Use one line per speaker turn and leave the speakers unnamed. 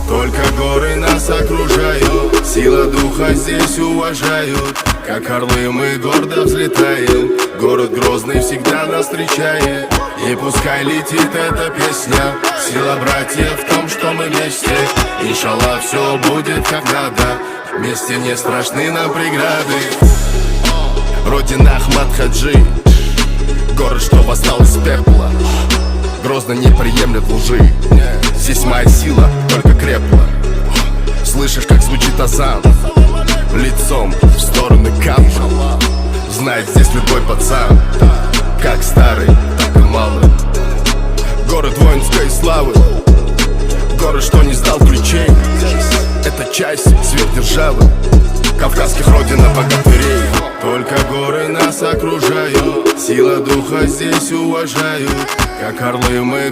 Только горы нас окружают, сила духа здесь уважают. Как орлы мы гордо взлетаем, город Грозный всегда нас встречает. И пускай летит эта песня, сила братьев в том, что мы вместе. Иншаллах, все будет как надо, вместе не страшны нам преграды. Родина Ахмад Хаджи, город, что восстал из пепла. Грозно не приемлет лжи, здесь моя сила только крепла. Слышишь, как звучит азан, лицом в стороны камня. Знает здесь любой пацан, как старый, так и малый. Город воинской славы, город, что не сдал ключей. Это часть сверхдержавы, кавказских родина богатырей. Только горы нас окружают, сила духа здесь уважают. Как орлы мы